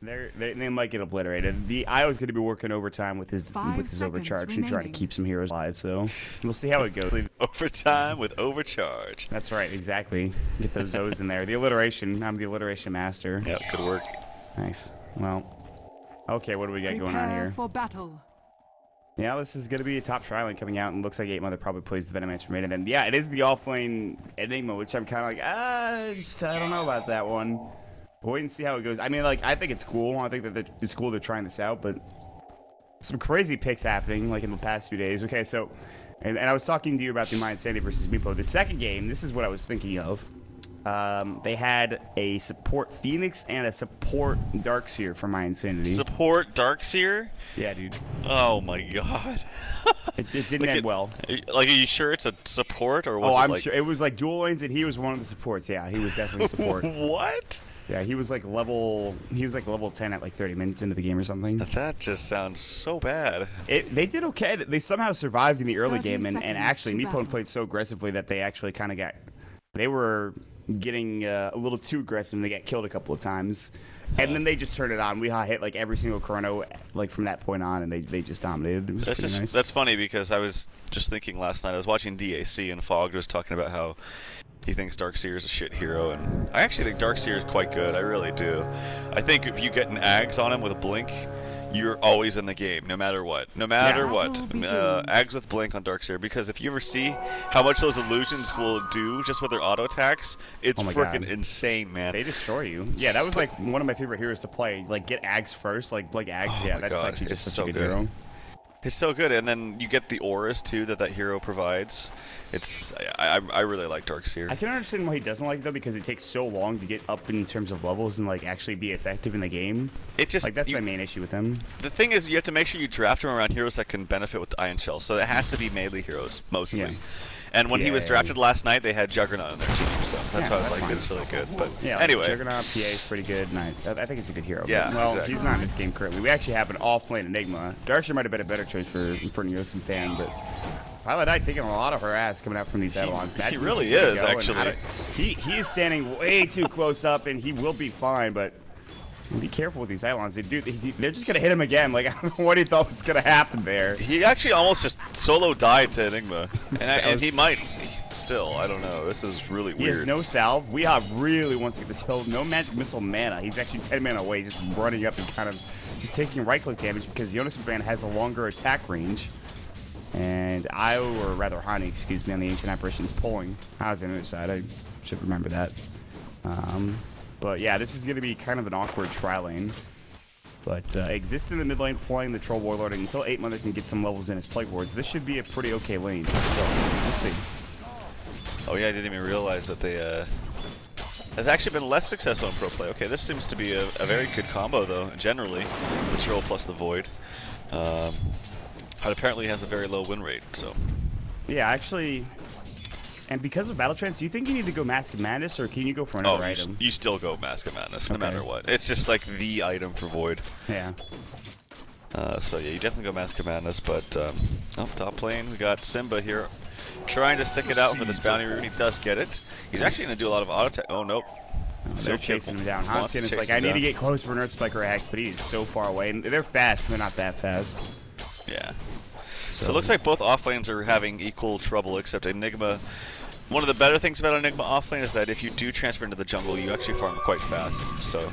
They might get obliterated. The IO's going to be working overtime with his overcharge to try to keep some heroes alive. So we'll see how it goes. Overtime with overcharge. That's right, exactly. Get those O's in there. The alliteration. I'm the alliteration master. Yeah, good work. Nice. Well, okay. What do we got going on here? For battle. Yeah, this is going to be a top tri lane coming out, and looks like 8 Mother probably plays the Venom for mid. And then, yeah, it is the offlane Enigma, which I'm kind of like, I don't know about that one. But wait and see how it goes. I mean, like, I think it's cool. I think that it's cool they're trying this out, but some crazy picks happening, like, in the past few days. Okay, so, and I was talking to you about the Mind Sandy versus Meepwn'd. The second game, this is what I was thinking of. They had a support Phoenix and a support Darkseer for My Insanity. Support Darkseer? Yeah, dude. Oh my god. It didn't end well. Like, are you sure it's a support, or was it I'm like... sure. It was like dual lanes, and he was one of the supports. Yeah, he was definitely support. What? Yeah, he was like level 10 at like 30 minutes into the game or something. That just sounds so bad. They did okay. They somehow survived in the early 30 game, and actually, seconds to Meepwn'd battle. played so aggressively that they actually kind of got... They were getting a little too aggressive, and they got killed a couple of times. And then they just turned it on. We hit like every single chrono like from that point on, and they just dominated. It was pretty nice. That's funny, because I was just thinking last night, I was watching DAC, and Fogg was talking about how he thinks Darkseer is a shit hero, and I actually think Darkseer is quite good. I really do. I think if you get an Ags on him with a Blink, you're always in the game, no matter what. No matter what. Ags with Blink on Darkseer, because if you ever see how much those illusions will do just with their auto attacks, it's freaking insane, man. They destroy you. Yeah, that was like one of my favorite heroes to play. Like, get Ags first. Like Ags, yeah, that's actually just such a good hero. It's so good, and then you get the auras too that hero provides. I really like Darkseer. I can understand why he doesn't like it though, because it takes so long to get up in terms of levels and like actually be effective in the game. It just like that's my main issue with him. The thing is, you have to make sure you draft him around heroes that can benefit with the Iron Shell. So it has to be melee heroes mostly. Yeah. And when he was drafted last night, they had Juggernaut in their team, so that's why I was like, it's really good. But yeah, anyway, Juggernaut PA is pretty good, and I think it's a good hero. Yeah, but, well, he's not in this game currently. We actually have an off-lane Enigma. Darkseer might have been a better choice for Neosin fan, but Pilot Eye taking a lot of harass coming out from these Eidolons. He really is, actually. He is standing way too close up, and he will be fine, but be careful with these Eidolons. They're just going to hit him again. Like, I don't know what he thought was going to happen there. He actually almost just solo died to Enigma, and he might... Still, I don't know. This is really weird. He has no salve. Weehaw really wants to get this kill. No magic missile mana. He's actually 10 mana away, just running up and kind of just taking right-click damage because Jonas Band has a longer attack range. And Io, or rather Hani, excuse me, on the Ancient Apparition is pulling. I was on the other side. I should remember that. But yeah, this is going to be kind of an awkward tri-lane. But exists in the mid lane playing the Troll Warlord until 8 Mother can get some levels in his Plague Wards. This should be a pretty okay lane. We'll see. Oh yeah, I didn't even realize that they has actually been less successful in pro play. Okay, this seems to be a very good combo though, generally, the Troll plus the Void. It apparently has a very low win rate, so. Yeah, actually, and because of Battle Trance, do you think you need to go Mask of Madness, or can you go for another item? You still go Mask of Madness, no matter what. It's just like the item for Void. Yeah. So yeah, you definitely go Mask of Madness, but top lane, we got Simba here. Trying to stick it out for this bounty rune. He does get it. He's actually going to do a lot of auto attack. Oh, nope. They're chasing him down. Hanskin is like, I need to get close for an Earth Spike or a Hex, but he is so far away. And they're fast, but they're not that fast. Yeah. So it looks like both offlanes are having equal trouble, except Enigma. One of the better things about Enigma offlane is that if you do transfer into the jungle, you actually farm quite fast. So,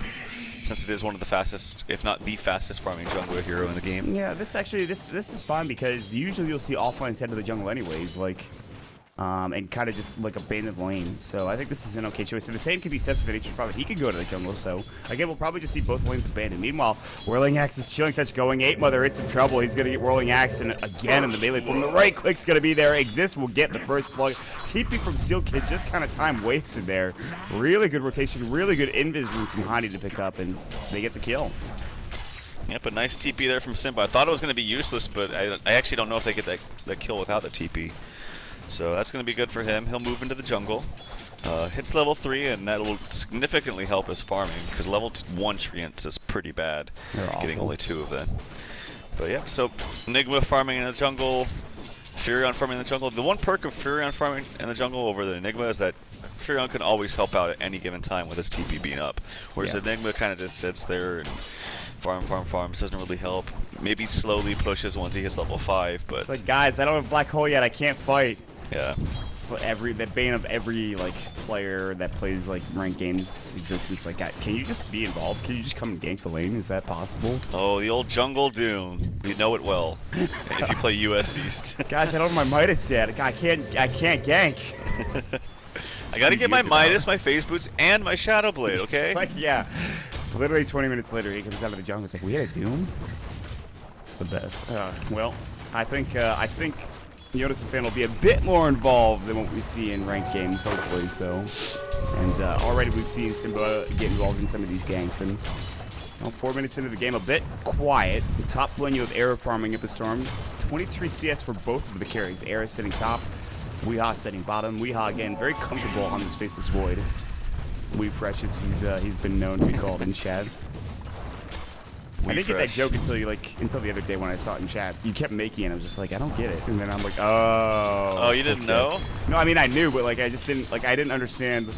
since it is one of the fastest, if not the fastest farming jungler hero in the game. Yeah, this is fun because usually you'll see offlanes head to the jungle anyways, like, and kind of just like abandon the lane. So I think this is an okay choice. And the same can be said for the Nature's Prophet. He could go to the jungle. So again, we'll probably just see both lanes abandoned. Meanwhile, Whirling Axe is Chilling Touch going. 8 Mother in some trouble. He's gonna get Whirling Axe and again in the melee form. The right click's gonna be there. Exist will get the first plug. TP from Seal Kid, just kind of time wasted there. Really good rotation, really good invis move from Hani to pick up, and they get the kill. Yep, a nice TP there from Simba. I thought it was going to be useless, but I actually don't know if they get that kill without the TP. So that's going to be good for him. He'll move into the jungle. Hits level 3, and that will significantly help his farming, because level 1 treants is pretty bad, getting only 2 of them. But yeah, so Enigma farming in the jungle. Furion farming in the jungle. The one perk of Furion farming in the jungle over the Enigma is that Furion can always help out at any given time with his TP being up, whereas Enigma kind of just sits there and farms, doesn't really help. Maybe slowly pushes once he hits level 5, but it's like, guys, I don't have Black Hole yet, I can't fight. Yeah. It's like the bane of every like player that plays like ranked games existence. Like, can you just be involved? Can you just come and gank the lane? Is that possible? Oh, the old jungle doom. You know it well. If you play US East. Guys, I don't have my Midas yet. I can't gank. I gotta get my Midas, my phase boots, and my Shadow Blade. Okay. It's like, yeah. Literally 20 minutes later, he comes out of the jungle. It's like, we had a doom. It's the best. Well, I think Ninjas In Pyjamas will be a bit more involved than what we see in ranked games, hopefully. So, and already we've seen Simba get involved in some of these ganks. And 4 minutes into the game, a bit quiet. Top lane, you have Era farming up a storm. 23 CS for both of the carries. Era sitting top, Weehaw sitting bottom. Weehaw again very comfortable on this Faceless Void. Wee Fresh, as he's been known to be called in chat. I didn't get that joke until the other day when I saw it in chat. You kept making it. I was just like, I don't get it. And then I'm like, oh. Oh, you didn't know? No, I mean I knew, but like I just didn't I didn't understand.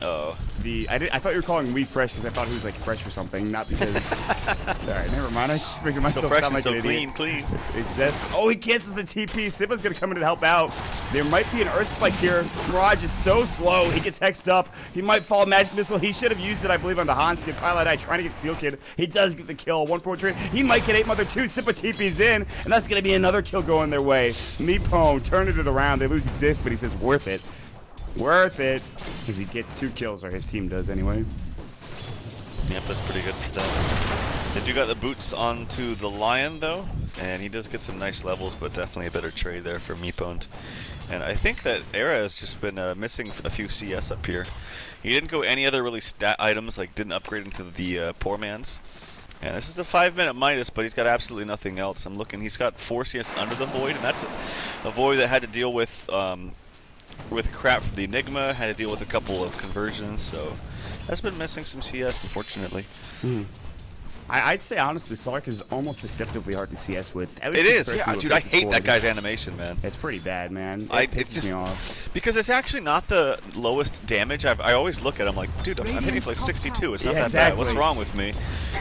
Oh. I thought you were calling Wee Fresh because I thought he was like fresh or something, not because. All right, never mind. I was just making myself sound like an idiot. Clean. Exists. Oh, he cancels the TP. Simba's gonna come in to help out. There might be an Earth Spike here. Mirage is so slow. He gets hexed up. He might fall Magic Missile. He should have used it, I believe, on the Hanskin. Pilot Eye trying to get Seal Kid. He does get the kill. 1-4 trade. He might get 8 Mother 2. Simba TP's in, and that's gonna be another kill going their way. Meepwn'd turning it around. They lose Exist, but he says worth it. Worth it, because he gets 2 kills, or his team does anyway. Yep, that's pretty good for them. They do got the boots onto the Lion, though, and he does get some nice levels, but definitely a better trade there for Meepwn'd. And I think that Era has just been missing a few CS up here. He didn't go any other really stat items, like didn't upgrade into the poor man's. And this is a 5-minute Midas, but he's got absolutely nothing else. I'm looking, he's got 4 CS under the Void, and that's a Void that had to deal with crap from the Enigma, had to deal with a couple of conversions, so that's been missing some CS, unfortunately. I'd say, honestly, Slark is almost deceptively hard to CS with. At least it is, yeah, dude, I hate that guy's animation, man. It's pretty bad, man. It pisses me off. Because it's actually not the lowest damage. I always look at him like, dude, I'm hitting for like 62, it's not that bad, what's wrong with me?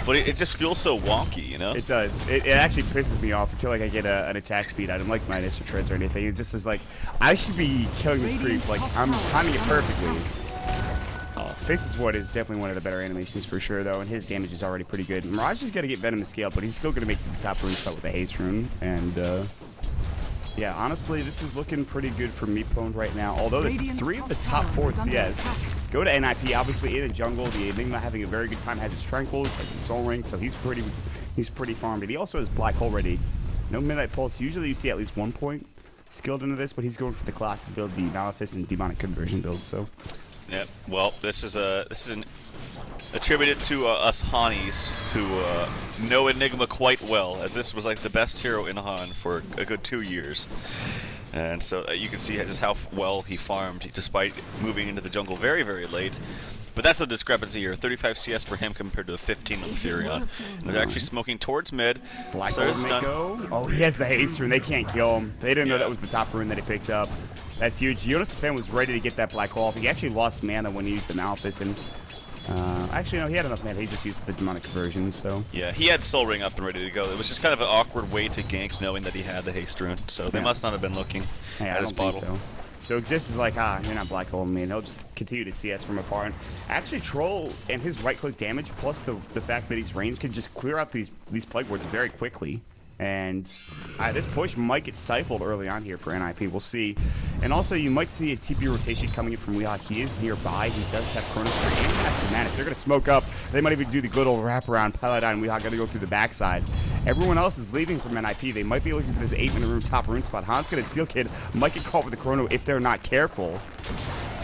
But it just feels so wonky, you know? It does. It actually pisses me off until like I get an attack speed item like Midas or Treads or anything. It just is like, I should be killing this creep, like, I'm timing it perfectly. Faceless Void is definitely one of the better animations for sure, though, and his damage is already pretty good. Mirage has got to get Venom scale, but he's still going to make the top rune spot with the Haste rune. And, yeah, honestly, this is looking pretty good for Meepwn'd right now. Although 3 of the top 4 CS go to NIP, obviously in the jungle. The Enigma having a very good time, has his Tranquils, has his Soul Ring, so he's pretty farmed. But he also has Black Hole ready. No Midnight Pulse. Usually you see at least 1 point skilled into this, but he's going for the classic build, the Malefice and Demonic Conversion build, so... Yep. Well, this is attributed to us Hanis who know Enigma quite well, as this was like the best hero in Han for a good 2 years, and so you can see just how well he farmed despite moving into the jungle very, very late. But that's the discrepancy here. 35 CS for him compared to 15 with Furion. And they're actually smoking towards mid. Black Hole may go. Oh, he has the Haste rune. They can't kill him. They didn't know that was the top rune that he picked up. That's huge. Ninjas In Pyjamas was ready to get that Black Hole. He actually lost mana when he used the Malefice, and actually no, he had enough mana. He just used the Demonic Conversion. So yeah, he had Soul Ring up and ready to go. It was just kind of an awkward way to gank, knowing that he had the Haste rune. So they must not have been looking at his bottle. Think so. So Exist is like, you're not Black Hole me, and he'll just continue to CS from afar. And actually, Troll and his right-click damage, plus the fact that he's ranged, can just clear out these plague wards very quickly. And this push might get stifled early on here for NIP. We'll see. And also, you might see a TP rotation coming in from Weehaw. He is nearby. He does have Chronos and Master Manus. They're going to smoke up. They might even do the good old wraparound. Pilot and Weehaw got to go through the backside. Everyone else is leaving from NIP. They might be looking for this 8-minute rune top rune spot. Hanskin and Seal Kid might get caught with the Chrono if they're not careful.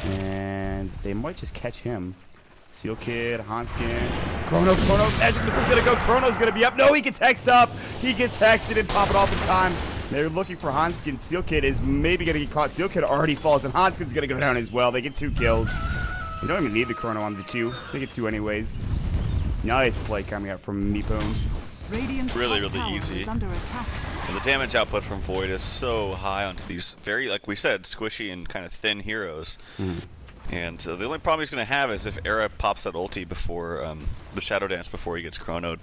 And they might just catch him. Seal Kid, Hanskin, Chrono, Magic Missile's gonna go, Chrono's gonna be up. No, he gets hexed up. He gets hexed, he didn't pop it off in time. They're looking for Hanskin. Seal Kid is maybe gonna get caught. Seal Kid already falls, and Hanskin's gonna go down as well. They get 2 kills. You don't even need the Chrono on the 2. They get 2 anyways. Nice play coming out from Meepwn'd. really easy. And the damage output from Void is so high onto these very, like we said, squishy and kind of thin heroes. And the only problem he's going to have is if Era pops that ulti before the Shadow Dance before he gets chronoed,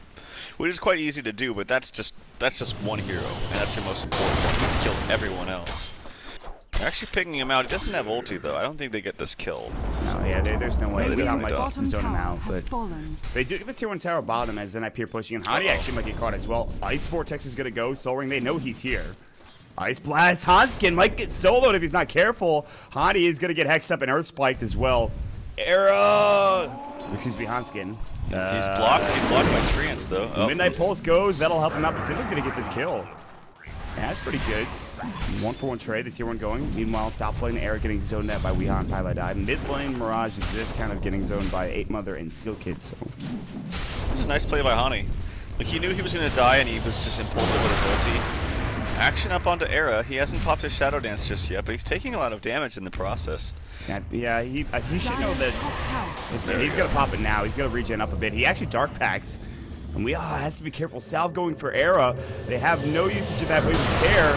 which is quite easy to do. But that's just one hero, and that's your most important one. You can kill everyone else. They're actually picking him out. He doesn't have ulti though. I don't think they get this kill. No, yeah, there's no way. No, They they might don't. just zone him out, but they do give the tier 1 tower bottom as Zenith here pushing, and Hani actually might get caught as well. Ice Vortex is gonna go. Soul Ring, they know he's here. Ice Blast, Hanskin might get soloed if he's not careful. Hani is gonna get hexed up and earth spiked as well. Excuse me, Hanskin. He's blocked by Trance though. Oh. Midnight Pulse goes, that'll help him out, but Simba's gonna get this kill. Yeah, that's pretty good. 1-for-1 trade, the tier 1 going. Meanwhile, top lane, Eric getting zoned at by Weehaw and Pylai. Mid lane, Mirage exists, kind of getting zoned by 8 Mother and Seal Kid. So it's a nice play by Hani. Like, he knew he was going to die and he was just impulsive with his ulti. Action up onto Era. He hasn't popped his Shadow Dance just yet, but he's taking a lot of damage in the process. Yeah, he should know that he's going to pop it now. He's going to regen up a bit. He actually Dark Packs. And Weehaw has to be careful. Salve going for Era. They have no usage of that wave of tear.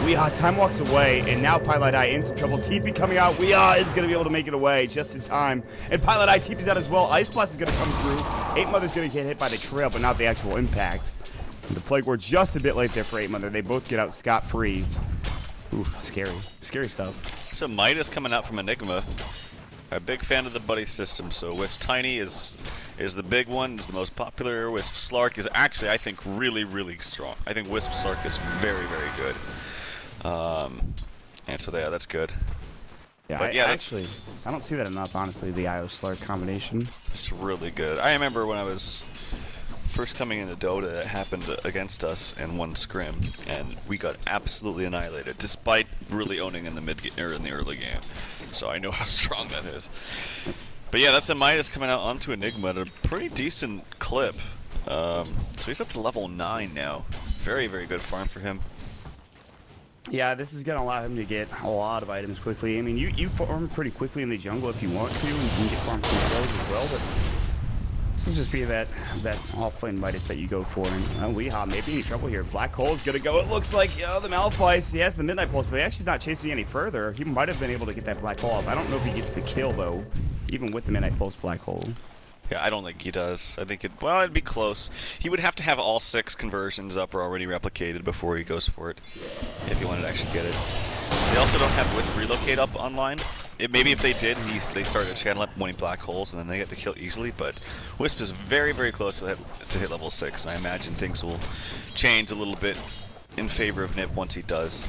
Weehaw time walks away, and now Pylai in some trouble. TP coming out. Weehaw is going to be able to make it away just in time. And Pylai TP's out as well. Ice Blast is going to come through. 8 Mother's going to get hit by the trail, but not the actual impact. And the Plague Ward just a bit late there for 8 Mother. They both get out scot-free. Oof, scary. Scary stuff. So Midas coming out from Enigma. I'm a big fan of the buddy system, so Wisp Tiny is the big one, is the most popular. Wisp Slark is actually, I think, really strong. I think Wisp Slark is very good. And so yeah, that's good. Yeah, actually, I don't see that enough, honestly, the IO Slark combination. It's really good. I remember when I was first coming into Dota, that happened against us in one scrim, and we got absolutely annihilated, despite really owning in the in the early game. So I know how strong that is. But yeah, that's a Midas coming out onto Enigma at a pretty decent clip. So he's up to level 9 now. Very good farm for him. Yeah, this is going to allow him to get a lot of items quickly. I mean, you farm pretty quickly in the jungle if you want to, and you can get farm some kills as well, but this will just be that off-lane Midas that you go for. And Weehaw may be in trouble here. Black Hole is going to go. It looks like, the Malphite, he has the Midnight Pulse, but he actually is not chasing any further. He might have been able to get that Black Hole off. I don't know if he gets the kill, though, even with the Midnight Pulse Black Hole. Yeah, I don't think he does. I think it'd be close. He would have to have all 6 conversions up or already replicated before he goes for it, if he wanted to actually get it. They also don't have Wisp Relocate up online. Maybe if they did, they started a channel up 20 black holes and then they get the kill easily, but Wisp is very close to hit level 6, and I imagine things will change a little bit in favor of Nip once he does.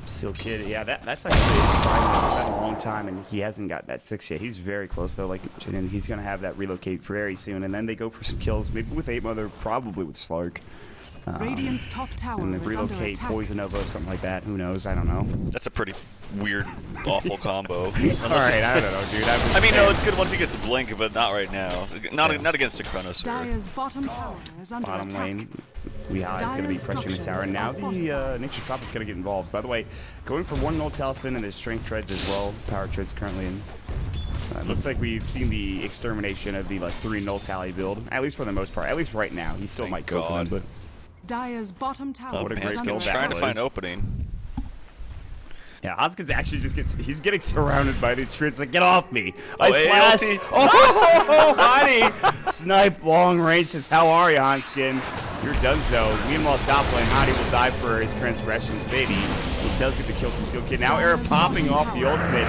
Seal Kid, yeah, that's actually surprising. It's been a long time, and he hasn't got that 6 yet. He's very close, though, like mentioned, and he's going to have that relocate very soon, and then they go for some kills, maybe with 8 Mother, probably with Slark. Radiant's top tower and relocate, Poison Nova, something like that. Who knows? I don't know. That's a pretty weird, awful combo. Alright, I don't know, dude. I mean, no, it's good once he gets a blink, but not right now. Not against the Chronosphere. Dire's bottom tower is under bottom attack. lane. Weehaw is going to be pressuring this tower. And now the Nature's Prophet's going to get involved. By the way, going for 1 null talisman and his strength treads as well. Power treads currently in. Looks like we've seen the extermination of the 3 null tally build. At least for the most part. At least right now. He still might go for them, but Dire's bottom tower what a great is skill under that trying attack. to find opening. yeah, Hoskins actually just he's getting surrounded by these trees. Like, get off me! Oh, Ice Blast! AOT. Oh, Hani! Snipe long range says, how are you, Hanskin? You're done so. Meanwhile, top lane, Hani will die for his transgressions, baby. He does get the kill from Seal Kid. Now Era popping off the ultimate,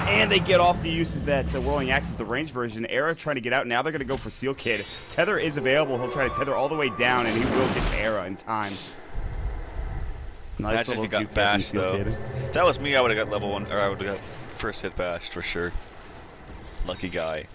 and they get off the use of that Whirling Axe, the range version. Era trying to get out. Now they're going to go for Seal Kid. Tether is available. He'll try to tether all the way down, and he will get to Era in time. Nice Imagine little he got juke there from bashed, Seal though. Kid. If that was me, I would have got level 1, or I would have got first hit bashed for sure. Lucky guy.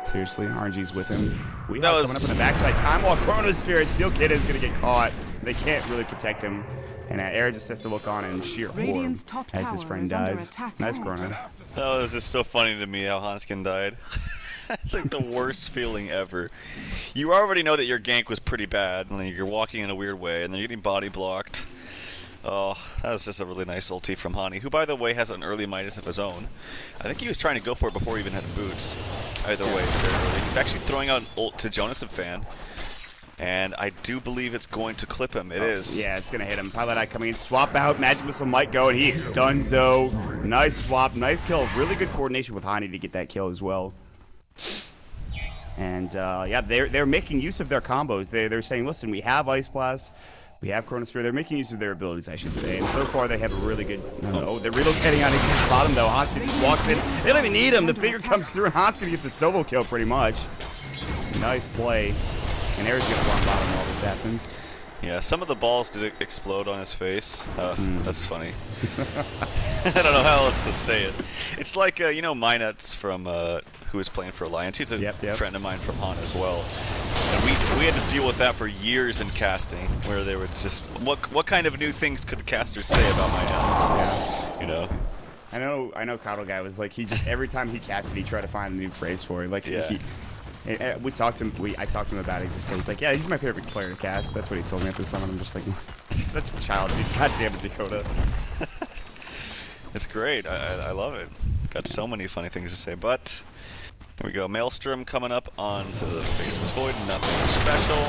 Seriously, RNG's with him. We That have was- coming up in the backside. Time while Chronosphere, Seal Kid is going to get caught. They can't really protect him. And Era just has to look on in sheer horror Radiant's top as his tower friend is under dies. attack. Nice Chrono. That was just so funny to me how Hanskin died. It's like the worst feeling ever. You already know that your gank was pretty bad, and then you're walking in a weird way, and then you're getting body blocked. Oh, that was just a really nice ulti from Hani, who, by the way, has an early Midas of his own. I think he was trying to go for it before he even had boots. Either way, it's very early. He's actually throwing out an ult to Jonas and Fan. And I do believe it's going to clip him. It is. Yeah, it's going to hit him. Pilot Eye coming in. Swap out. Magic Missile might go, and he is donezo. Nice swap. Nice kill. Really good coordination with Hani to get that kill as well. And, yeah, they're making use of their combos. They're saying, listen, we have Ice Blast. We have Chronosphere. They're making use of their abilities, I should say. And so far, they have a really good... Oh, they're relocating on his bottom, though. Hanska just walks in. They don't even need him. The finger comes through, and Hanska gets a solo kill, pretty much. Nice play. And Air's going to go on bottom while this happens. Yeah, some of the balls did explode on his face. That's funny. I don't know how else to say it. It's like, you know, Meepwn'd from, who was playing for Alliance. He's a friend of mine from Han as well. And we had to deal with that for years in casting, where they were just, what kind of new things could the casters say about Meepwn'ds? Yeah. You know? I know Coddle Guy was like, he just, every time he casted, he tried to find a new phrase for it. Like, we talked to him. I talked to him about it. He's like, yeah, he's my favorite player to cast. That's what he told me at the summit. I'm just like, he's such a child, dude. God damn it, Dakota. It's great. I love it. Got so many funny things to say. But here we go. Maelstrom coming up onto the Faceless Void. Nothing special.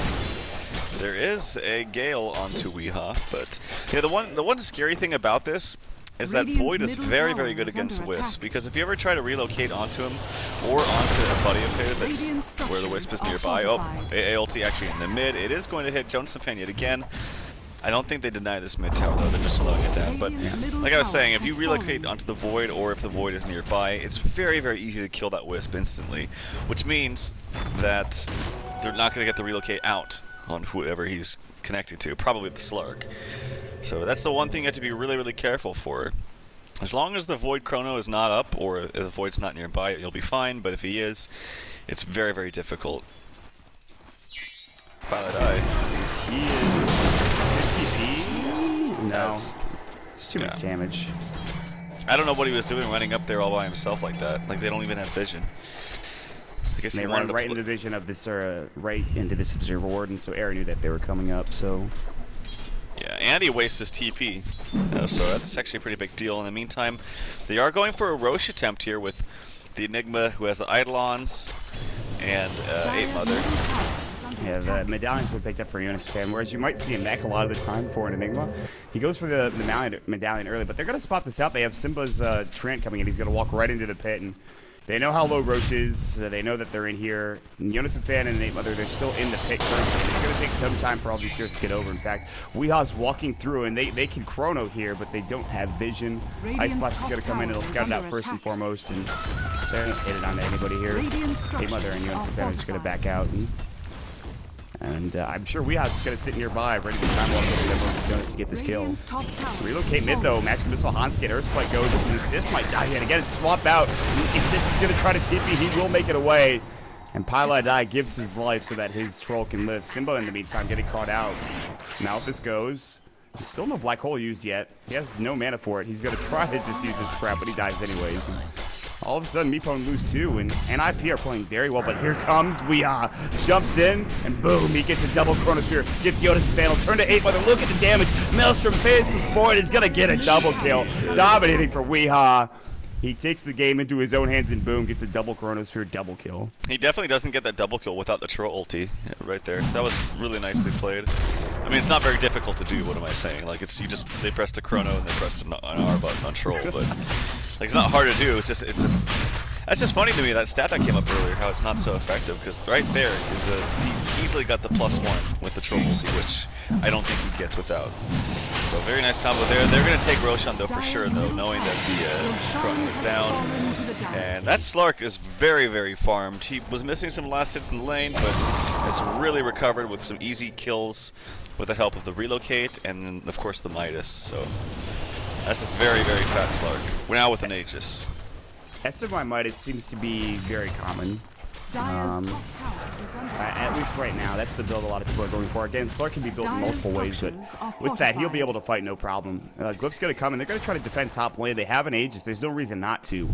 There is a Gale onto Weehaw, but yeah, the one scary thing about this is that Void is very, very good against Wisp, because if you ever try to relocate onto him or onto a buddy of his that's where the Wisp is nearby, ALT actually in the mid, it is going to hit Jonas and Fan yet again. I don't think they deny this mid tower though, they're just slowing it down. But like I was saying, if you relocate onto the Void or if the Void is nearby, it's very, very easy to kill that Wisp instantly, which means that they're not going to get the relocate out on whoever he's connected to, probably the Slark. So that's the one thing you have to be really, really careful for. As long as the Void Chrono is not up, or if the Void's not nearby, you'll be fine, but if he is, it's very, very difficult. Pilot Eye. He is 50p? No. It's too much damage. I don't know what he was doing running up there all by himself like that. Like, they don't even have vision. I guess they ran right into the vision of this, right into this Observer Ward, and so Air knew that they were coming up, so... Yeah, and he wastes his TP, so that's actually a pretty big deal. In the meantime, they are going for a Roche attempt here with the Enigma, who has the Eidolons, and 8 Mother. Yeah, the medallion's been picked up for Jonas Fan, whereas you might see a mech a lot of the time for an Enigma. He goes for the medallion early, but they're going to spot this out. They have Simba's Trent coming in. He's going to walk right into the pit, and they know how low Roche is. They know that they're in here. And Jonas and Fan and 8 Mother, they're still in the pit currently. And it's going to take some time for all these heroes to get over. In fact, Weehaw's walking through, and they can chrono here, but they don't have vision. Ice Blast is going to come in. It'll scout it out first and foremost, and they're going to hit it onto anybody here. 8 Mother and Jonas and Fan are just going to back out. And I'm sure Weehaw's just going to sit nearby, ready to time walk over them Jonas to get this kill. Relocate mid, though. Magic Missile, Hanska, Earthspike goes. And Exist might die yet again. Swap out. Exist is going to try to TP. He will make it away. And Pilot Eye gives his life so that his troll can live. Simba, in the meantime, getting caught out. Malthus goes. There's still no Black Hole used yet. He has no mana for it. He's going to try to just use his scrap, but he dies anyways. And all of a sudden, Meepwn'd lose too, and IP are playing very well, but here comes Weehaw. Jumps in, and boom, he gets a double Chronosphere, gets Jonas Fan, turn to 8 Mother, look at the damage. Maelstrom Faceless Void is going to get a double kill. Dominating for Weehaw. He takes the game into his own hands and boom, gets a double Chronosphere double kill. He definitely doesn't get that double kill without the troll ulti right there. That was really nicely played. I mean, it's not very difficult to do, what am I saying? Like, it's, they pressed a chrono and they pressed an R button on troll, but like, it's not hard to do, it's just, that's just funny to me, that stat that came up earlier, how it's not so effective, because right there is he easily got the +1 with the troll ulti, which I don't think he gets without. So very nice combo there. They're going to take Roshan though for sure though, knowing that the chrono is down. And that Slark is very, very farmed. He was missing some last hits in the lane, but has really recovered with some easy kills with the help of the relocate and then, of course, the Midas. So that's a very, very fat Slark. We're now with an Aegis. SMI Midas seems to be very common. At least right now, that's the build a lot of people are going for. Again, Slark can be built in multiple ways, but with that, he'll be able to fight no problem. Glyph's going to come, and they're going to try to defend top lane. They have an Aegis. There's no reason not to.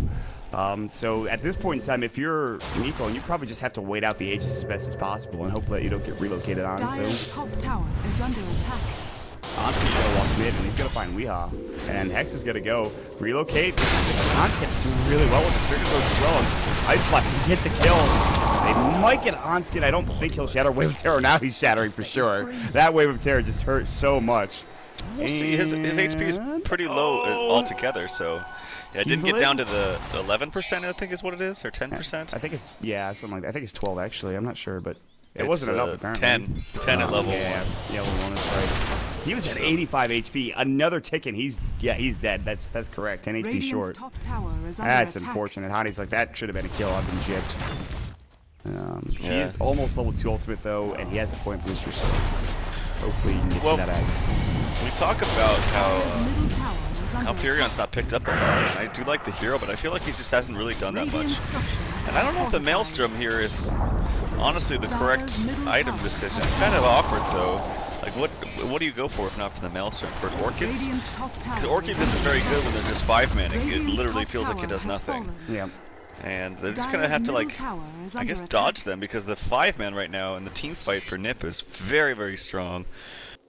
So at this point in time, if you're Meepwn'd, you probably just have to wait out the Aegis as best as possible and hope that you don't get relocated on. Dyer's top tower is under attack. Hanska's going to walk mid, and he's going to find Weehaw. And Hex is going to go relocate. Hanska is doing really well with the Spirit Ghost as well. And Ice Blast can get the kill. They might get on skin. I don't think he'll shatter Wave of Terror. Now he's shattering for sure. That Wave of Terror just hurt so much. We'll see. His HP is pretty low altogether, so yeah, it didn't get down to the 11%, I think is what it is, or 10%. I think it's, yeah, something like that. I think it's 12 actually. I'm not sure, but it wasn't enough apparently. 10 at level 1. Yeah, level 1 is right. He was at 85 HP. Another tick and he's dead. That's correct. 10 HP short. Top tower is under That's attack. Unfortunate. Hani's like, that should have been a kill. I've been gypped. He is almost level 2 ultimate though, and he has a point booster, so hopefully he can get to that axe. We talk about Middle tower is under how attack. Furion's not picked up a lot. And I do like the hero, but I feel like he just hasn't really done that much. Radiant structures And I don't know if the are Maelstrom here is honestly the correct middle item tower decision. is It's kind of awkward though. Like what do you go for if not for the Maelstrom? For Orchids? Radiant's top tower Because Orchids isn't very good when they're just 5-manning. It literally feels like it does nothing. Yeah. And they're just gonna have to like, I guess, dodge them because the 5-man right now in the team fight for Nip is very, very strong.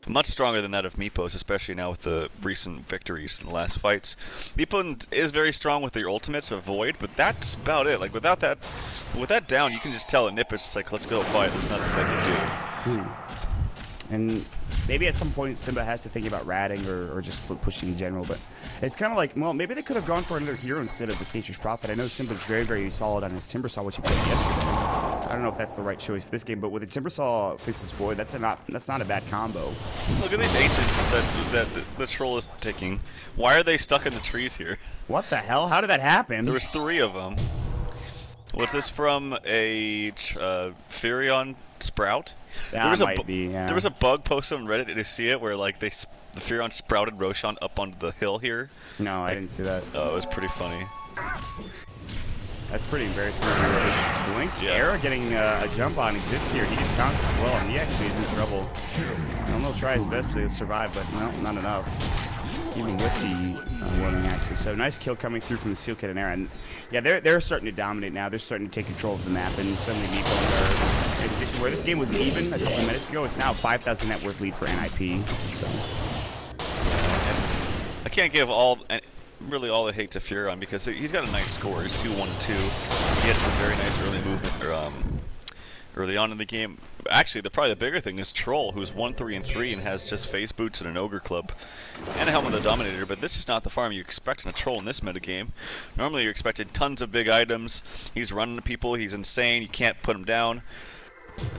Much stronger than that of Meepos, especially now with the recent victories in the last fights. Meepwn'd is very strong with their ultimates of Void, but that's about it. Like without that, with that down, you can just tell at Nip it's just like, let's go fight. There's nothing they can do. And maybe at some point Simba has to think about ratting or just pushing in general, but it's kind of like, well, maybe they could have gone for another hero instead of the Nature's Prophet. I know Simba's very, very solid on his Timbersaw, which he played yesterday. I don't know if that's the right choice this game, but with the Timbersaw faces Void, that's not a bad combo. Look at these ancients that the troll is taking. Why are they stuck in the trees here? What the hell? How did that happen? There was 3 of them. Was this from a Furion Sprout? That might be, yeah. There was a bug posted on Reddit. Did you see it? Where like the Furion sprouted Roshan up onto the hill here. No, I didn't see that. Oh, it was pretty funny. That's pretty embarrassing. Blink Era getting a jump on exists here. He gets bounced as well, and he actually is in trouble. I don't know, try his best to survive, but no, not enough. Even with the warning axis. So nice kill coming through from the Seal Kit and Era. And yeah, they're starting to dominate now. They're starting to take control of the map, and suddenly Meepwn'd are in a position where this game was even a couple of minutes ago. It's now 5,000 net worth lead for NIP. So. And I can't give really all the hate to Furion because he's got a nice score. He's 2-1-2. He had some very nice early movement early on in the game. Actually, probably the bigger thing is Troll, who's 1-3-3 and has just Phase Boots and an Ogre Club and a Helm of the Dominator. But this is not the farm you expect in a Troll in this metagame. Normally, you're expected tons of big items. He's running to people. He's insane. You can't put him down.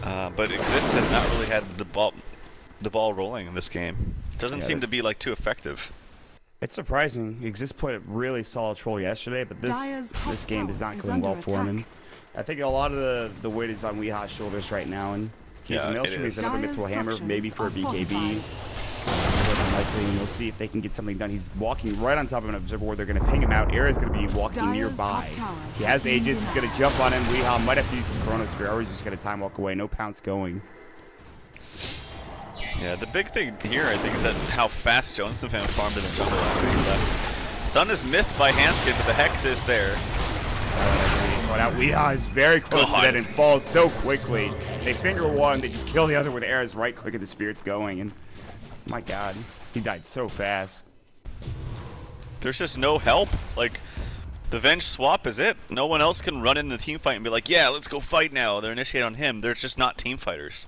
But Exist has not really had the ball rolling in this game. Doesn't seem to be like too effective. It's surprising. Exist played a really solid Troll yesterday, but this game is not going well for him. And I think a lot of the weight is on Weeha's shoulders right now, and he's a Maelstrom, he's another Mithril Hammer, maybe for a BKB. More than likely, and we'll see if they can get something done. He's walking right on top of an Observer where they're going to ping him out. Era's going to be walking nearby. He has Aegis, he's going to jump on him. Weeha might have to use his Chronosphere, or he's just going to time walk away. No pounce going. Yeah, the big thing here, I think, is that how fast Joneston fan farmed in the jungle after he left. Stun is missed by Handskin, but the Hex is there. Weeha is very close to that and falls so quickly. They finger one, they just kill the other with Era's right click and the Spirit's going. And my god, he died so fast. There's just no help. Like, the Venge swap is it. No one else can run in the team fight and be like, yeah, let's go fight now. They're initiating on him. They're just not team fighters.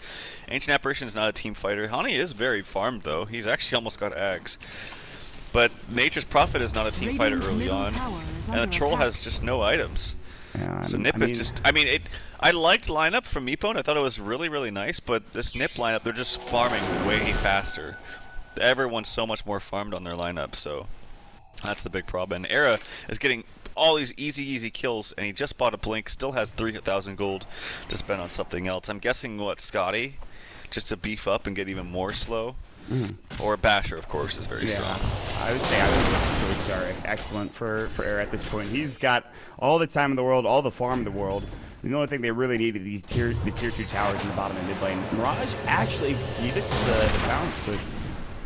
Ancient Apparition is not a team fighter. Hani is very farmed, though. He's actually almost got Ags. But Nature's Prophet is not a team fighter early on. And the Troll has just no items. Yeah, so Nip is just... I mean, I liked lineup from Meepwn'd. I thought it was really, really nice. But this Nip lineup, they're just farming way faster. Everyone's so much more farmed on their lineup, so... That's the big problem. And Era is getting all these easy kills, and he just bought a Blink, still has 3,000 gold to spend on something else. I'm guessing, what, Scotty? Just to beef up and get even more slow? Or Basher, of course, is very strong. I would say either choices are excellent for Era at this point. He's got all the time in the world, all the farm in the world. The only thing they really need are the tier 2 towers in the bottom and mid lane. Mirage, actually, this is the balance, but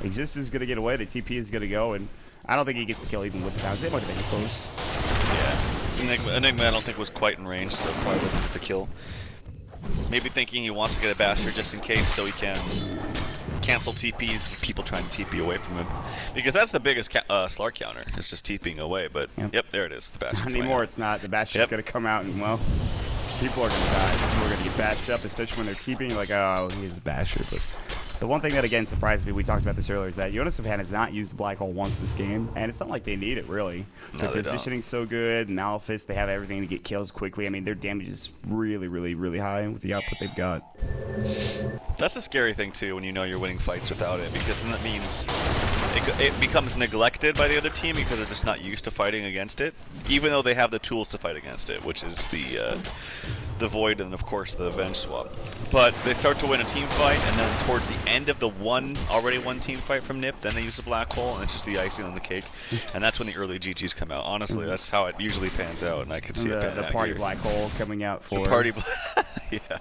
Exist is going to get away, the TP is going to go, and I don't think he gets the kill even with the bounce. It might have been close. Yeah. Enigma I don't think was quite in range, so probably wasn't the kill. Maybe thinking he wants to get a Basher just in case so he can cancel TPs with people trying to TP away from him. Because that's the biggest Slark counter. It's just TPing away, but yep, there it is. The Basher. Not anymore, it's not. The Basher's going to come out and, well, So people are going to die. People are going to get bashed up, especially when they're TPing. Like, oh, he's a basher. But the one thing that, again, surprised me, we talked about this earlier, is that Jonas Fan has not used Black Hole once this game. And it's not like they need it, really. No, Their they positioning's so good. Malphus, they have everything to get kills quickly. I mean, their damage is really, really, really high with the output they've got. That's a scary thing, too, when you know you're winning fights without it, because then that means it becomes neglected by the other team because they're just not used to fighting against it, even though they have the tools to fight against it, which is the Void and, of course, the Avenge Swap. But they start to win a team fight, and then towards the end of the already won team fight from Nip, then they use the Black Hole, and it's just the icing on the cake. And that's when the early GGs come out. Honestly, that's how it usually pans out, and I could see it panning the out party here. Black Hole coming out for... The party yeah,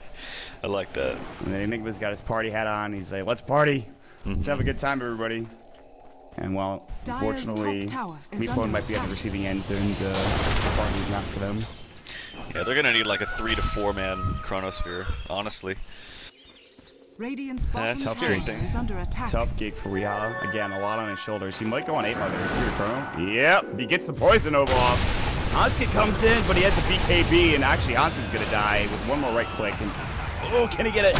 I like that. And then Enigma's got his party hat on. He's like, let's party. Let's have a good time, everybody. And, well, Dire's unfortunately, top tower is Meepwn'd under might be on the attack. receiving end, and the party's not for them. Yeah, they're gonna need like a 3 to 4 man Chronosphere, honestly. Radiant's bottom That's a tower scary thing. is under attack. Tough gig for Weehaw. Again, a lot on his shoulders. He might go on 8 mother. Is he a Chrono? Yep, he gets the poison over off. Hanske comes in, but he has a BKB, and actually Hanske's gonna die with one more right click. And oh, can he get it?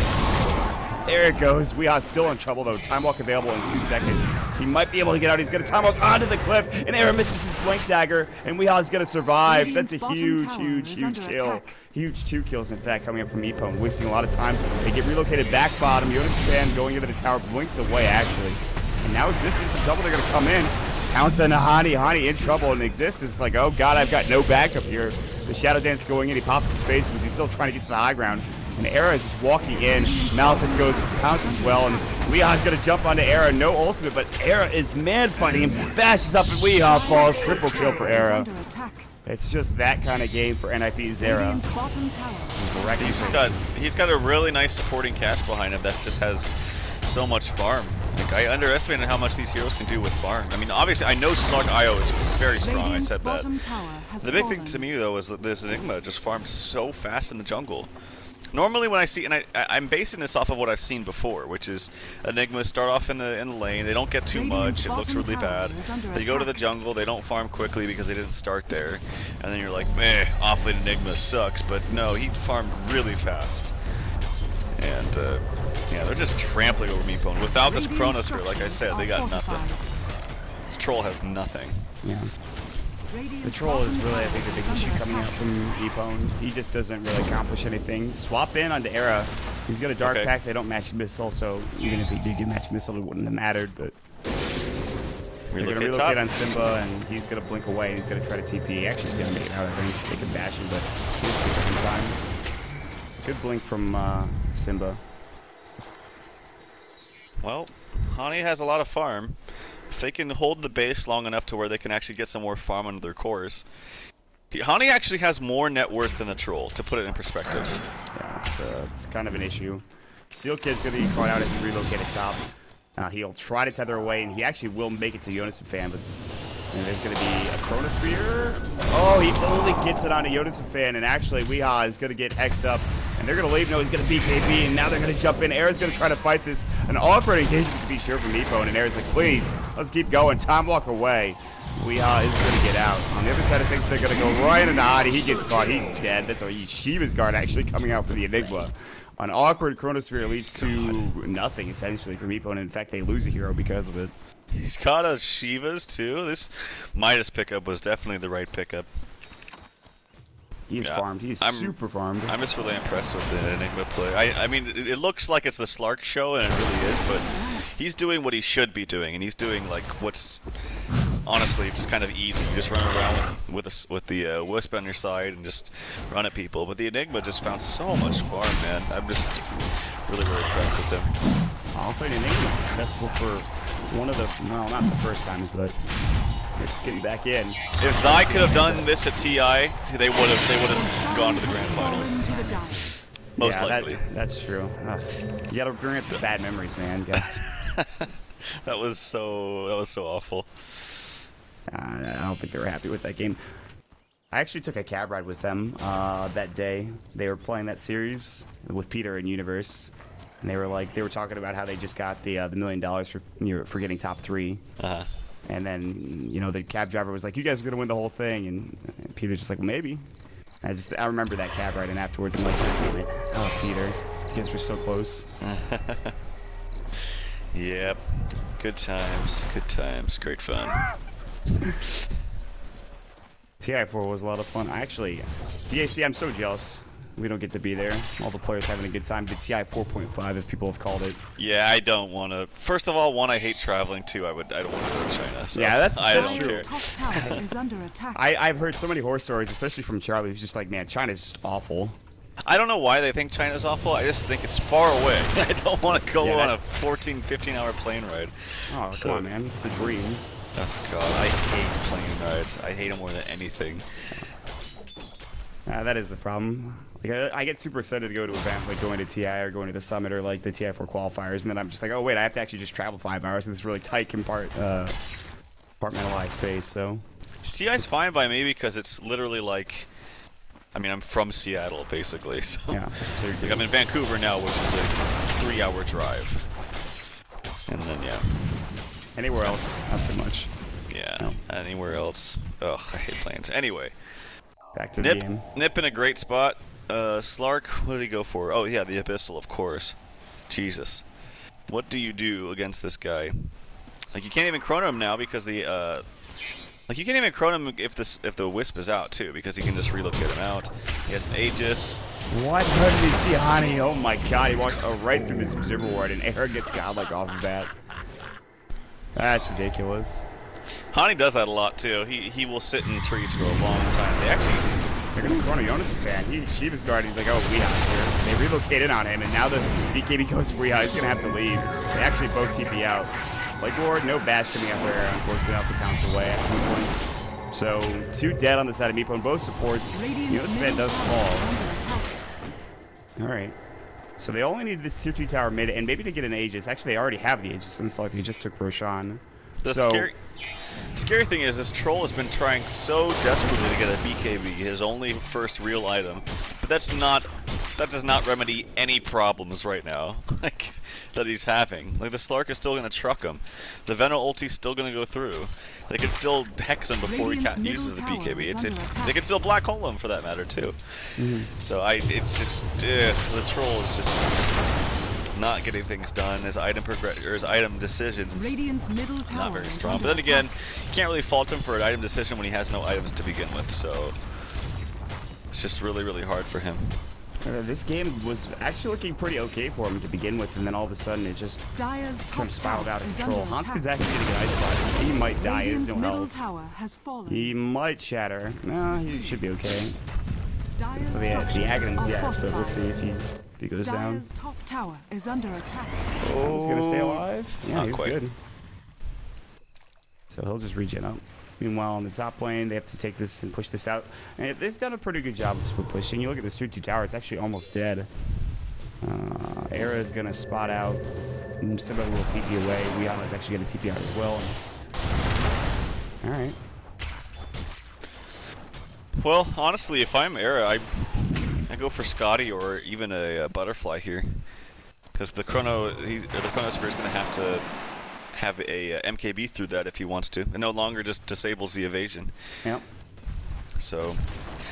There it goes. Weeha's still in trouble, though. Time walk available in 2 seconds. He might be able to get out. He's going to time walk onto the cliff, and Era misses his blink dagger, and Weeha's going to survive. Radiant's That's a bottom huge, tower huge, is huge under kill. attack. Huge 2 kills, in fact, coming up from Meepwn'd, wasting a lot of time. They get relocated back bottom. Jonas Fan going into the tower, blinks away, actually. And now Existence in trouble. They're going to come in. Pounce on Hani. Hani in trouble, and Existence like, oh, God, I've got no backup here. The Shadow Dance going in. He pops his face, but he's still trying to get to the high ground. And Era is just walking in. Malphus goes and pounces well, and Weeha's going to jump onto Era. No ultimate, but Era is man fighting him. Bashes up, and Weehaw falls. Triple kill for Tower is Era. under attack. It's just that kind of game for NIP's Era. Radiant's bottom tower. He's got a really nice supporting cast behind him that just has so much farm. Like, I underestimated how much these heroes can do with farm. I mean, obviously, I know Slark IO is very strong. I Radiant's said that. bottom tower has The big thing fallen. to me, though, is that this Enigma just farms so fast in the jungle. Normally, when I see, and I'm basing this off of what I've seen before, which is Enigmas start off in the lane, they don't get too Radiant's much, it looks bottom really tower bad. is under They go to the attack. jungle, they don't farm quickly because they didn't start there, and then you're like, meh, offlane Enigma sucks, but no, he farmed really fast. And yeah, they're just trampling over Meepwn'd. Without this Radiant Chronosphere, like I said, they got structures are nothing. fortified. This troll has nothing. Yeah. Radiant's The troll is bottom really, I tower think, the big is issue under coming out attack. from Meepwn'd. He just doesn't really accomplish anything. Swap in onto Era. He's got a dark Okay. pack. They don't match missile, so even if they did get match missile, it wouldn't have mattered. But they're going to Relocate relocate top. on Simba, and he's going to blink away, and he's going to try to TP. Actually, he's going to make it out. I think they can bash him, but he's taking time. Good blink from Simba. Well, Hani has a lot of farm. If they can hold the base long enough to where they can actually get some more farm under their cores. Hani actually has more net worth than the troll, to put it in perspective. Yeah, it's kind of an issue. Seal Kid's going to be caught out as he relocated top. He'll try to tether away, and he actually will make it to Jonas Fan, but there's going to be a Chronosphere. Oh, he only gets it onto Jonas Fan, and actually Weehaw is going to get X'd up, and they're going to leave. No, he's going to BKB, and now they're going to jump in. Era's going to try to fight this. An awkward engagement to be sure from Meepwn'd, and Era's like, please, let's keep going. Time walk away. Weehaw is going to get out. On the other side of things, they're going to go right into Adi. He gets caught. He's dead. That's a Shiva's guard actually coming out for the Enigma. An awkward Chronosphere leads to nothing, essentially, for Meepwn'd. In fact, they lose a hero because of it. He's got a Shivas too. This Midas pickup was definitely the right pickup. He's farmed. He's super farmed. I'm just really impressed with the Enigma play. I mean, it looks like it's the Slark show, and it really is, but he's doing what he should be doing, and he's doing like what's honestly just kind of easy. You just run around with the Wisp on your side and just run at people. But the Enigma just found so much farm, man. I'm just really, really impressed with him. Also, Enigma is successful for one of the, well, not the first times, but it's getting back in. If Zai could have done this at TI, they would have gone to the grand finals. Fallen to the dive. Most Yeah, likely. that's true. Ugh. You gotta bring up the bad memories, man. That was so awful. I don't think they were happy with that game. I actually took a cab ride with them that day. They were playing that series with Peter and Universe, and they were talking about how they just got the $1 million for getting top 3. Uh-huh. And then the cab driver was like, "You guys are gonna win the whole thing," and Peter's just like, "Maybe." I remember that cab right in afterwards. I'm like, God damn it. Oh, Peter. You guys were so close. Yep. Good times. Good times. Great fun. TI4 was a lot of fun. Actually, DAC, I'm so jealous. We don't get to be there. All the players having a good time. The TI 4.5, as people have called it. Yeah, I don't want to. First of all, one, I hate traveling. Two, I don't want to go to China. So yeah, that's Dire's true. top tower is under attack. I've heard so many horror stories, especially from Charlie, who's just like, man, China's just awful. I don't know why they think China's awful. I just think it's far away. I don't want to go Yeah, on a 14, 15-hour plane ride. Oh, So- come on, man. It's the dream. Oh, God. I hate plane rides. I hate them more than anything. That is the problem. Like, I get super excited to go to events like going to TI or going to the summit or like the TI4 qualifiers, and then I'm just like, oh wait, I have to actually just travel 5 hours in this really tight compartmentalized space. So CI's fine by me because it's literally like, I mean, I'm from Seattle basically, so yeah, so you're like I'm in Vancouver now, which is a 3-hour drive, and then yeah, anywhere else, not so much. yeah, No. anywhere else. Ugh, I hate planes. Anyway, Back to the game. Nip in a great spot. Slark, what did he go for? Oh yeah, the Abyssal, of course. Jesus, what do you do against this guy? Like you can't even chrono him now because the like you can't even chrono him if the Wisp is out too, because he can just relocate him out. He has an Aegis. What? How did he see Hani? Oh my God, he walked right through this observer ward, and Air gets godlike off of that. That's ridiculous. Hani does that a lot too. He will sit in trees for a long time. They're gonna chrono Jonas a fan. Shiva's guard. He's like, oh, Weeha's here. They relocated on him, and now the BKB goes for Weeha. He's gonna have to leave. They actually both TP out. Like Ward, no bash coming up there. Unfortunately, off the bounce away at 2 point. So 2 dead on the side of Meepwn'd. Both supports. Jonas fan does fall. All right. So they only need this 2-2 tower mid, and maybe to get an Aegis. Actually, they already have the Aegis installed. They just took Roshan. The scary thing is this troll has been trying so desperately to get a BKB, his only first real item, but that does not remedy any problems right now, like that he's having. Like the Slark is still gonna truck him, the Venom ulti's still gonna go through. They can still hex him before he uses the BKB. They can still black hole him for that matter too. So it's just the troll is just not getting things done. His item decisions not very strong. But then again, you can't really fault him for an item decision when he has no items to begin with. So it's just really, really hard for him. This game was actually looking pretty okay for him to begin with, and then all of a sudden it just kind of spiraled out of control. Hanskin's actually getting an ice blast. He might die. He has no health. He might shatter. No, he should be okay. So the Aghanim's, yes, but we'll see if he goes down. Dire's top tower is under attack. Oh, he's gonna stay alive? Yeah, Not he's quite. good. So he'll just regen up. Meanwhile, on the top lane, they have to take this and push this out. And they've done a pretty good job of split pushing. You look at this 2-2 tower, it's actually almost dead. Era is gonna spot out. And somebody will TP away. Weeha is actually gonna TP out as well. Alright. Well, honestly, if I'm Era, I go for Scotty or even a butterfly here, because the Chronosphere is going to have a MKB through that if he wants to. It no longer just disables the evasion. Yep. So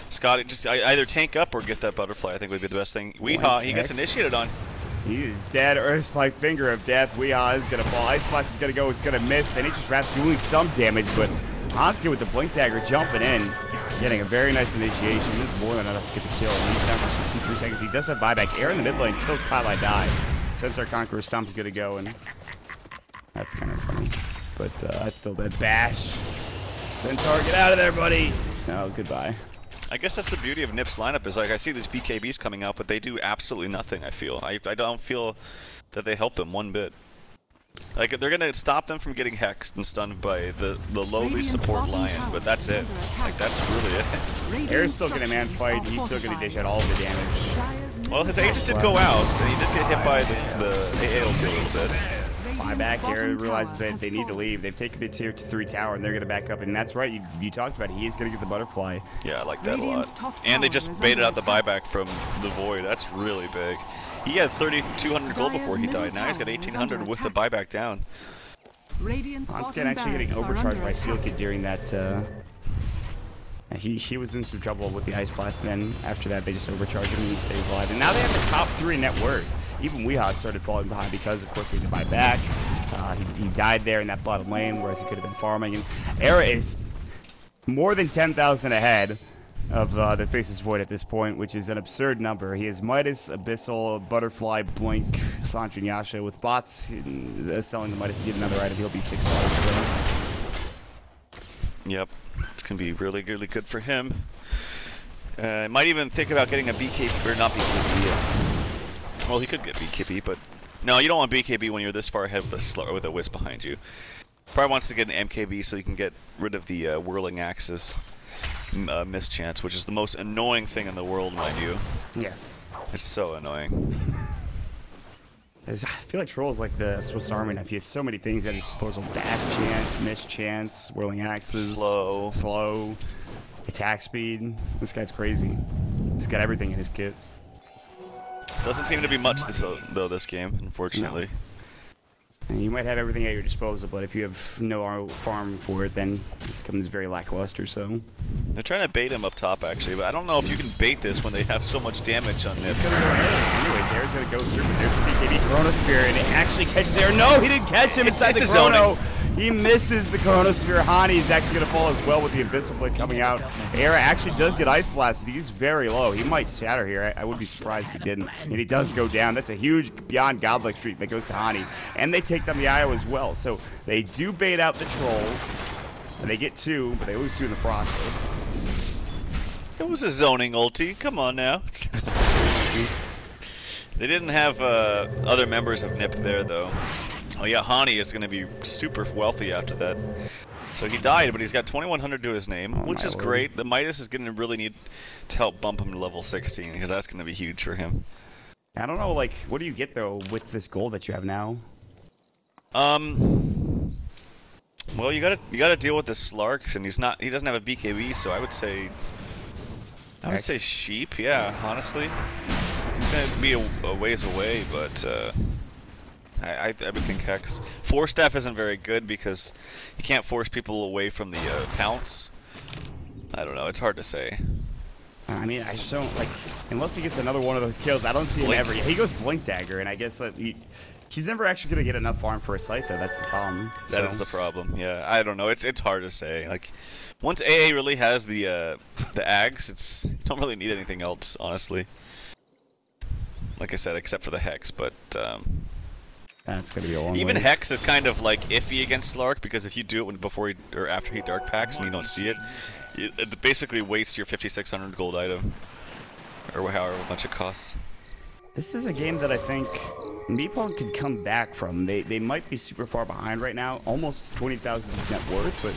Scotty, just either tank up or get that butterfly. I think would be the best thing. Weeha, he gets initiated on. He is dead. Earthspike, Finger of Death. Weeha is going to fall. Ice Blast is going to go. It's going to miss. Nature's Wrath doing some damage, but Hanskin with the Blink Dagger jumping in. Getting a very nice initiation. This is more than enough to get the kill. He's down for 63 seconds. He does have buyback. Air in the mid lane kills Pylai Die. Centaur Conqueror Stomp is going to go, and that's kind of funny. But that's still dead. Bash. Centaur, get out of there, buddy. Oh, goodbye. I guess that's the beauty of Nip's lineup is like I see these BKBs coming out, but they do absolutely nothing. I feel I don't feel that they help them one bit. Like they're gonna stop them from getting hexed and stunned by the lowly support Lion, but that's it. Like that's really it. Air's still gonna man fight. He's still gonna dish out all of the damage. Well, his Aegis did go out, and he did get hit by the AAL a little bit. Buyback. Air realizes that they need to leave. They've taken the tier 3 tower, and they're gonna back up. And that's right. You talked about it. He is gonna get the butterfly. Yeah, I like that a lot. And they just baited out the buyback from the Void. That's really big. He had 3,200 gold before he died. Now he's got 1,800 with the buyback down. Hanskin actually getting overcharged by Seal Kid during that He was in some trouble with the Ice Blast, and then after that they just overcharge him and he stays alive. And now they have the top 3 net worth. Even Weehaw started falling behind because, of course, he had to buy back. He died there in that bottom lane, whereas he could have been farming. And Era is more than 10,000 ahead of the Faceless Void at this point, which is an absurd number. He has Midas, Abyssal, Butterfly, Blink, Sancho, and Yasha. With bots selling the Midas to get another item, he'll be 6 stars. So. Yep. It's going to be really, really good for him. Might even think about getting a BKB, or not BKB. Well, he could get BKB, but no, you don't want BKB when you're this far ahead with a Wisp behind you. Probably wants to get an MKB so you can get rid of the Whirling Axe's mischance, which is the most annoying thing in the world, mind you. Yes. It's so annoying. I feel like Troll is like the Swiss Army knife. He has so many things at his disposal. Dash chance, miss chance, whirling axes, slow, attack speed. This guy's crazy. He's got everything in his kit. Doesn't seem to be much this game, unfortunately. No. And you might have everything at your disposal, but if you have no farm for it, then it becomes very lackluster, so... They're trying to bait him up top, actually, but I don't know if you can bait this when they have so much damage on this. He's going to go Air. Anyways, Air's going to go through, but there's the BKB Chronosphere, and it actually catches Air. No, he didn't catch him inside the Chrono. He misses the Chronosphere. Hani is actually going to fall as well with the Abyssal Blade coming out. Air actually does get Ice Blasted. He's very low. He might shatter here. I would be surprised if he didn't. And he does go down. That's a huge beyond godlike streak that goes to Hani. And they take down the Io as well. So they do bait out the Troll. And they get 2, but they lose 2 in the process. It was a zoning ulti. Come on now. They didn't have other members of NIP there, though. Oh yeah, Hani is going to be super wealthy after that. So he died, but he's got 2,100 to his name, which is great. The Midas is going to really need to help bump him to level 16, because that's going to be huge for him. I don't know, like, what do you get, though, with this gold that you have now? Well, you gotta deal with the Slarks, and he doesn't have a BKB, so I would say sheep, yeah, honestly. He's gonna be a ways away, but I would think Hex. Force Staff isn't very good because you can't force people away from the pounce. I don't know, it's hard to say. I mean, I just don't, like, unless he gets another one of those kills, I don't see him ever. He goes Blink Dagger, and I guess that he's never actually going to get enough farm for a scythe, though. That's the problem. That is the problem, yeah. I don't know, it's hard to say. Like, once AA really has the Ags, you don't really need anything else, honestly. Like I said, except for the Hex, but that's gonna be a long even ways. Hex is kind of like iffy against Slark, because if you do it before or after he dark packs and you don't see it, it basically wastes your 5,600 gold item, or however much it costs. This is a game that I think Meepwn'd could come back from. They might be super far behind right now, almost 20,000 net worth, but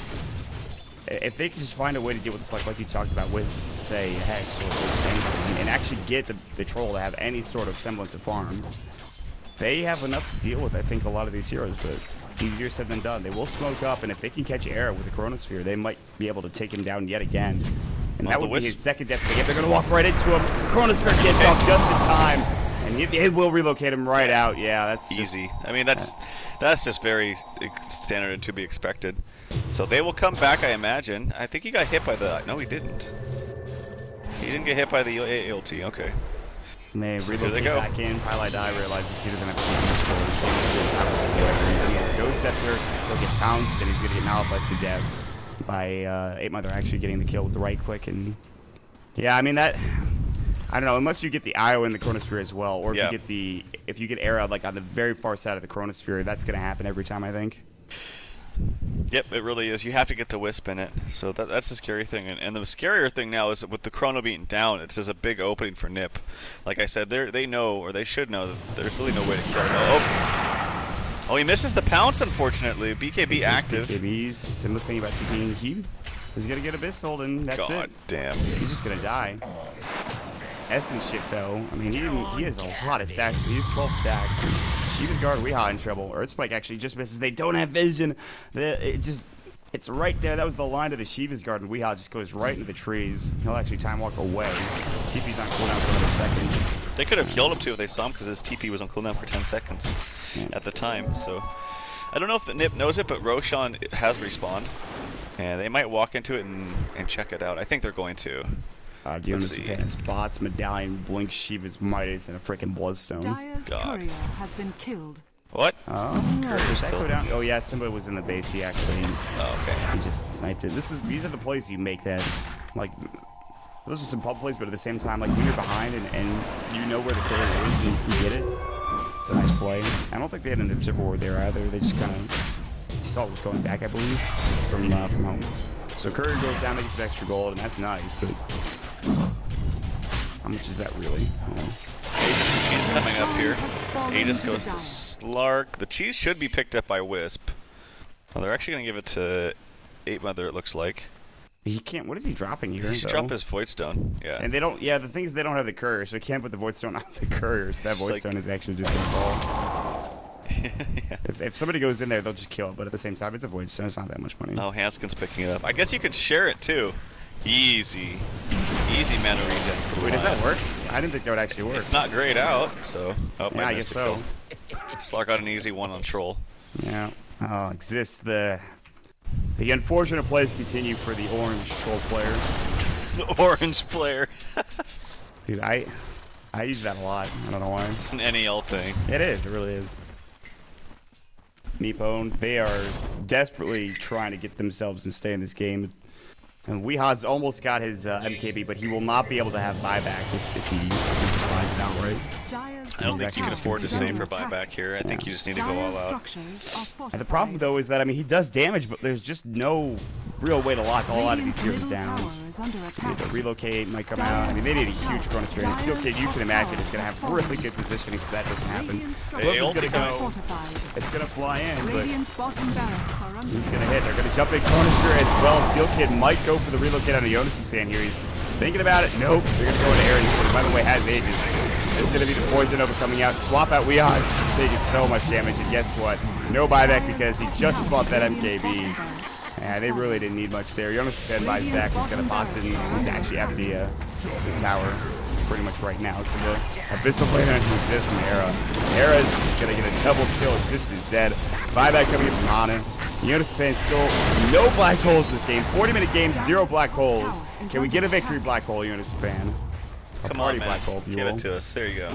if they could just find a way to deal with this, like you talked about with, say, Hex or just anything, and actually get the Troll to have any sort of semblance of farm, they have enough to deal with, I think, a lot of these heroes, but easier said than done. They will smoke up, and if they can catch Era with the Chronosphere, they might be able to take him down yet again. And that would be his second death. They're going to walk right into him. Chronosphere gets off just in time, and it will relocate him right out. Yeah, that's easy. I mean, that's just very standard and to be expected. So they will come back, I imagine. I think he got hit by the... No, he didn't. He didn't get hit by the ALT. Okay. And they relocate back in. Pylai Die realizes he doesn't have to keep his score. Go Scepter, he'll get pounced, and he's going to get nullified to death by 8 Mother actually getting the kill with the right click. And yeah, I mean, that... I don't know, unless you get the IO in the Chronosphere as well, or if you get Era like on the very far side of the Chronosphere, that's going to happen every time, I think. Yep, it really is. You have to get the Wisp in it, so that's the scary thing. And the scarier thing now is that with the Chrono being down, it's just a big opening for NIP. Like I said, they know, or they should know, that there's really no way to kill him. Oh, he misses the pounce, unfortunately. BKB active. BKB's similar thing about TPing. He's going to get Abyssal, and that's it. God damn. He's just going to die. Essence Shift, though, I mean, he has a lot of stacks. He has 12 stacks. Shiva's Guard, Weehaw in trouble. Earthspike actually just misses. They don't have vision. It's right there. That was the line to the Shiva's Guard, and Weehaw just goes right into the trees. He'll actually time walk away. TP's on cooldown for another second. They could have killed him, too, if they saw him, because his TP was on cooldown for 10 seconds at the time. So I don't know if the NIP knows it, but Roshan has respawned. And they might walk into it and check it out. I think they're going to. Jonas has bots, Medallion, Blink, Shiva's Midas, and a freaking Bloodstone. Dire's God. courier has been killed. What? Did that go down? Oh yeah, Simba was in the base. He actually Oh, okay. he just sniped it. These are the plays you make that, like, those are some pub plays, but at the same time, like when you're behind and you know where the courier is and you can get it, it's a nice play. I don't think they had an observer ward there either. They just kind of saw it was going back, I believe, from home. So courier goes down, they get some extra gold, and that's nice. But how much is that really? Cheese coming up here. Aegis goes to Slark. The cheese should be picked up by Wisp. Well, they're actually going to give it to 8 Mother, it looks like. He can't. What is he dropping here? He should drop his Void Stone. Yeah. And they don't. Yeah, the thing is they don't have the courier, so he can't put the Void Stone on the courier. So that Void Stone is actually just gonna fall. Yeah. If somebody goes in there, they'll just kill it. But at the same time, it's a Void Stone. It's not that much money. Oh, Hanskin's picking it up. I guess you could share it too. Easy mana regen. For Wait, does Lion. that work? I didn't think that would actually work. It's not grayed out, so. Oh, Yeah, I guess so. Slark got an easy one on Troll. Yeah. Oh, exists the unfortunate plays continue for the orange troll player. The orange player. Dude, I use that a lot. I don't know why. It's an NEL thing. It is. It really is. Meepwn'd, they are desperately trying to get themselves and stay in this game. And Weehaw's almost got his MKB, but he will not be able to have buyback if he just finds it outright. Dire's I don't think you can top afford to is save under for attack. buyback here. I think you just need to go all Dire's out. structures are fortified. And the problem, though, is that, I mean, he does damage, but there's just no real way to lock all out of these heroes Radiant's down. middle tower is under Need attack. to relocate, might come out. I mean, they need a huge Chrono Trigger. And Steel Kid, you can imagine, is going to have really good positioning, so that doesn't happen. Radiant's Flip They is also going to structures are go. fortified. It's going to fly in, but Radiant's bottom barracks are under who's going to hit? They're going to jump in Chrono Trigger as well. Steel Kid might go for the relocate on a Jonas fan here. He's thinking about it. Nope. They're going to go into Aaron, who, by the way, has Aegis. There's going to be the Poison Nova coming out. Swap out Weehaw is just taking so much damage, and guess what? No buyback because he just bought that MKB. Yeah, they really didn't need much there. Jonas fan buys back. He's going to bots in. He's actually at the tower pretty much right now. So the Abyssal Blade to exist from Era. Era's going to get a double kill. Exist is dead. Buyback coming in from Hana. Jonas fan still no black holes this game. 40-minute game, 0 black holes. Can we get a victory, black hole, Jonas fan? A Come party on, man. black hole, if you Give will. it to us. There you go.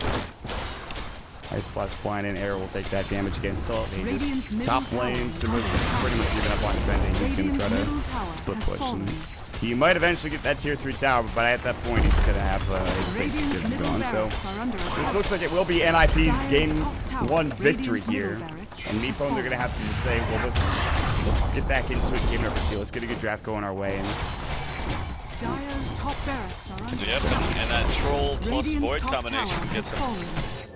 Ice Blast flying in, Arrow will take that damage again. Still has Aegis. Radiant's middle Top tower lane, is Simba's under pretty much giving up on defending. He's going to try Radiant's middle to tower split has push. fallen. And he might eventually get that tier 3 tower, but at that point he's going to have his base Radiant's going middle on. So barracks are under this attack. looks like it will be NIP's Dire's game top tower, 1 victory Radiant's here. middle barracks And has Meepwn'd, they're going to have to just say, well, listen, let's get back into it, game number 2. Let's get a good draft going our way. And Dire's top barracks are under Yep, attack. and that Troll plus Radiant's Void top combination tower gets has him fallen.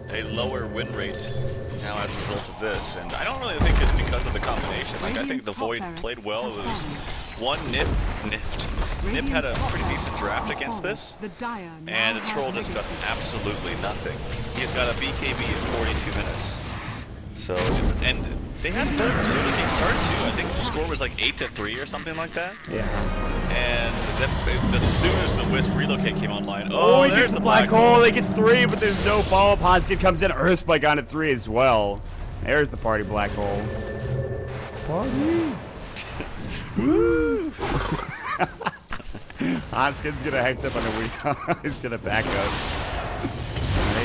a lower win rate now as a result of this. And I don't really think it's because of the combination. Like, I think Radiant's the top Void barracks played well. It has was fallen. one Nip had a Radiant's top pretty decent barracks draft has against fallen. this. The Dire now And the have Troll just got Meepwn'd. absolutely nothing. He's got a BKB in 42 minutes. So, and they had a better early game start too. I think the score was like 8-3 or something like that. yeah. And then, as soon as the Wisp relocate came online, Oh, he there's gets the black hole. They get 3, but there's no follow-up. Hanskin comes in. Earth Spike on at 3 as well. There's the party black hole. Party. Woo! Hanskin's gonna hex up on the Weehaw. He's gonna back up.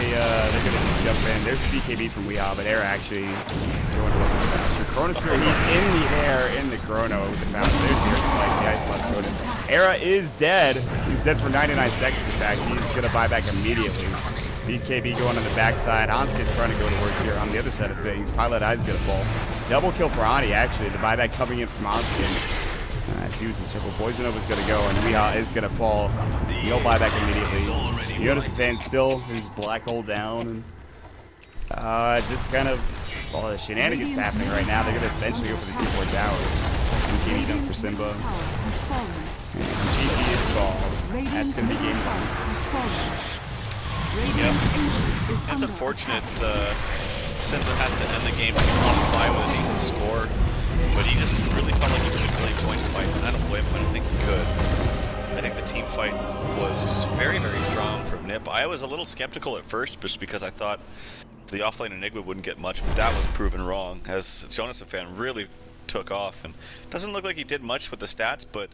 They're gonna just jump in. There's BKB from Weehaw, but they're actually going to look at the faster. Chronosphere, he's in the air in the Chrono with the faster. There's the Earth Spike. The Ice Blast loaded. Era is dead. He's dead for 99 seconds, in fact. He's gonna buy back immediately. BKB going on the backside. Hanskin's trying to go to work here on the other side of things. Pilot Eye's gonna fall. Double kill for Ani, actually. The buyback coming in from Hanskin. It's using triple. Poison Nova's gonna go, and Weehaw is gonna fall. He'll buyback immediately. Jonas fan still his black hole down, and just kind of all the shenanigans happening right now. They're gonna eventually go for the C4 tower. MKB done for Simba. Tower has fallen. And GG is fall. That's Radiant's gonna be middle game tower time. has fallen. Radiant's ancient is It's under unfortunate attack. Simba has to end the game to qualify with a decent score, but he just really felt like he could really enjoy the fight, and I don't blame him. I don't think he could. I think the team fight was just very, very strong from Nip. I was a little skeptical at first just because I thought the offlane Enigma wouldn't get much, but that was proven wrong, as Jonas fan really took off, and doesn't look like he did much with the stats, but